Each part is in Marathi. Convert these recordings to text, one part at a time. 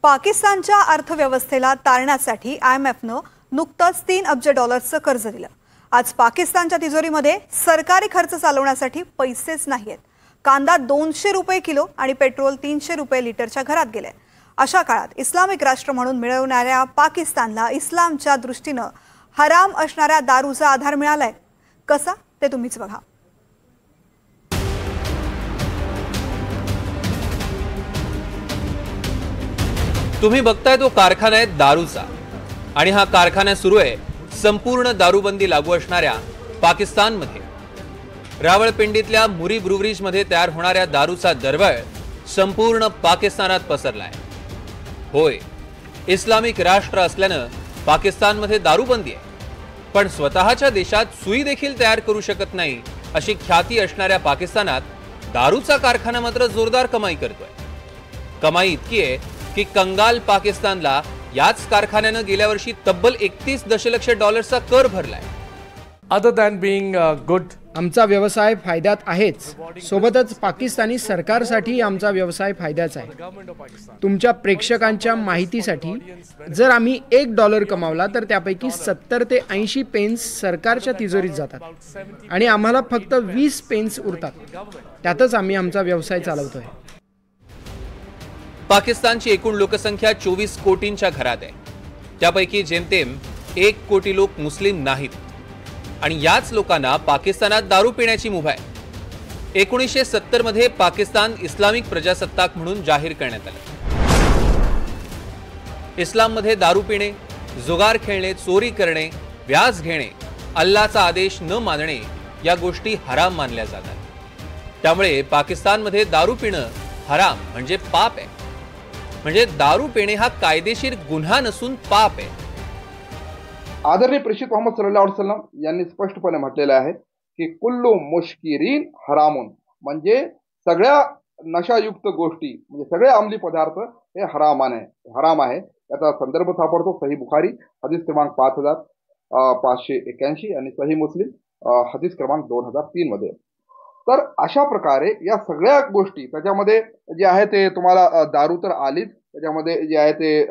पाकिस्तानच्या अर्थव्यवस्थेला तारण्यासाठी IMFनं नुकतंच $3 अब्ज कर्ज दिलं। आज पाकिस्तानच्या तिजोरीमध्ये सरकारी खर्च चालवण्यासाठी पैसेच नाहीत। कांदा 200 रुपये किलो आणि पेट्रोल 300 रुपये लिटरच्या घरात गेले। अशा काळात इस्लामिक राष्ट्र म्हणून मिळवणाऱ्या पाकिस्तानला इस्लामच्या दृष्टीनं हराम असणाऱ्या दारूचा आधार मिळालाय। कसा ते तुम्हीच बघा। तुम्ही बघताय तो कारखाना आहे दारूचा आणि हा कारखाना सुरू आहे संपूर्ण दारूबंदी लागू असणाऱ्या पाकिस्तानमध्ये। रावळपिंडीतल्या मुरी ब्रुवरीज मध्ये तयार होणाऱ्या दारूचा दरवळ संपूर्ण पाकिस्तानात पसरलाय। होय, इस्लामिक राष्ट्र असल्यानं पाकिस्तानमध्ये दारूबंदी आहे, पण स्वतःच्या देशात सुई देखील तयार करू शकत नाही अशी ख्याती असणाऱ्या पाकिस्तानात दारूचा कारखाना मात्र जोरदार कमाई करतोय। कमाई इतकी आहे की कंगाल पाकिस्तानला याच कारखान्यानं गेल्या वर्षी तब्बल $31 दशलक्ष कर भरलाय। Other than being good, आमचा व्यवसाय फायद्यात आहेच, सोबतच पाकिस्तानी सरकारसाठी आमचा व्यवसाय फायद्याचा आहे। तुमच्या प्रेक्षकांच्या माहितीसाठी जर आम्ही $1 कमावला तर त्यापैकी 70 ते 80 पेन्स सरकारच्या तिजोरीत जातात आणि आम्हाला फक्त 20 पेन्स उरतात। त्यातच आम्ही आमचा व्यवसाय चालवतोय। पाकिस्तानची एकूण लोकसंख्या 24 कोटींच्या घरात आहे, त्यापैकी जेमतेम 1 कोटी लोक मुस्लिम नाहीत आणि याच लोकांना पाकिस्तानात दारू पिण्याची मुभा आहे। 1970 मध्ये पाकिस्तान इस्लामिक प्रजासत्ताक म्हणून जाहीर करण्यात आलं। इस्लाममध्ये दारू पिणे, जुगार खेळणे, चोरी करणे, व्याज घेणे, अल्लाचा आदेश न मानणे या गोष्टी हराम मानल्या जातात। त्यामुळे पाकिस्तानमध्ये दारू पिणं हराम म्हणजे पाप आहे। म्हणजे दारू पिणे हा कायदेशीर गुन्हा नसून पाप आहे। आदरणीय प्रेषित मोहम्मद सल्लल्लाहु अलैहि वसल्लम यांनी स्पष्टपणे म्हटलेलं आहे की कुल्लू मुश्किरीन हरामुन, म्हणजे सगळ्या नशायुक्त गोष्टी म्हणजे सगळे अंमली पदार्थ हे हराम आहे। याचा संदर्भ सापडतो सही बुखारी हदीस क्रमांक 5581 आणि सही मुस्लिम हदीस क्रमांक 2003 मध्ये। तर अशा प्रकारे या सगळ्या गोष्टी त्याच्यामध्ये जे आहे ते तुम्हाला दारू तर आलीच, त्याच्यामध्ये जे आहे ते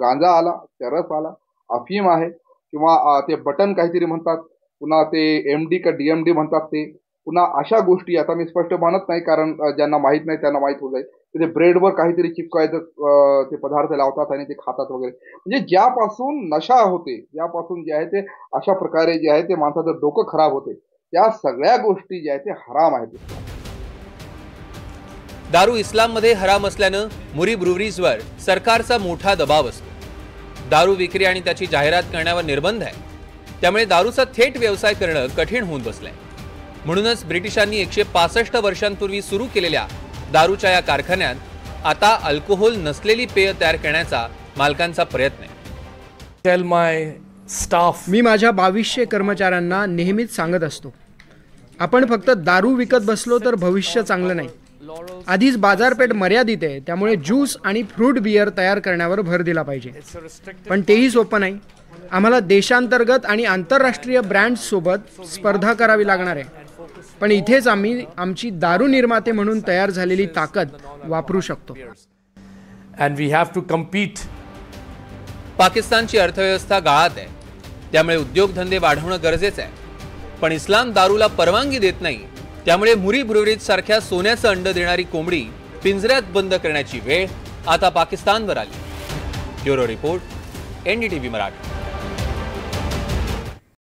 गांजा आला, चरस आला, अफीम आहे किंवा ते बटन काहीतरी म्हणतात, पुन्हा ते MD का DMD म्हणतात ते, पुन्हा अशा गोष्टी आता मी स्पष्ट मानत नाही कारण ज्यांना माहीत नाही त्यांना माहीत होत जाईल। ते ब्रेडवर काहीतरी चिपकायचं ते पदार्थ लावतात आणि ते खातात वगैरे। म्हणजे ज्यापासून नशा होते, ज्यापासून जे आहे ते अशा प्रकारे जे आहे ते माणसाचं डोकं खराब होते, त्या सगळ्या गोष्टी ज्या आहेत ते हराम आहेत। दारू इस्लाममध्ये हराम असल्यानं मुरी ब्रुवरीजवर सरकारचा मोठा दबाव असतो। दारू विक्री आणि त्याची जाहिरात करण्यावर निर्बंध आहे, त्यामुळे दारूचा थेट व्यवसाय करणं कठीण होऊन बसलंय। म्हणूनच ब्रिटिशांनी 165 वर्षांपूर्वी सुरू केलेल्या दारूच्या या कारखान्यात आता अल्कोहोल नसलेली पेय तयार करण्याचा मालकांचा प्रयत्न आहे। tell my staff, मी माझ्या 2200 कर्मचाऱ्यांना नेहमीच सांगत असतो, आपण फक्त दारू विकत बसलो तर भविष्य चांगलं नाही। आधीच बाजारपेठ मर्यादित आहे, त्यामुळे ज्यूस आणि फ्रूट बियर तयार करण्यावर भर दिला पाहिजे, पण तेही सोपं नाही। आम्हाला देशांतर्गत आणि आंतरराष्ट्रीय ब्रँड्स सोबत स्पर्धा करावी लागणार आहे, पण इथेच आम्ही आमची दारू निर्माते म्हणून तयार झालेली ताकद वापरू शकतो। and we have to compete. पाकिस्तानची अर्थव्यवस्था गाळात आहे, त्यामुळे उद्योगधंदे वाढवणं गरजेचं आहे, पण इस्लाम दारूला परवानगी देत नाही। त्यामुळे मुरी ब्रुवरीज सारख्या सोन्याचं अंड देणारी कोंबडी पिंजऱ्यात बंद करण्याची वेळ आता पाकिस्तानवर आली। Bureau report, NDTV Marathi.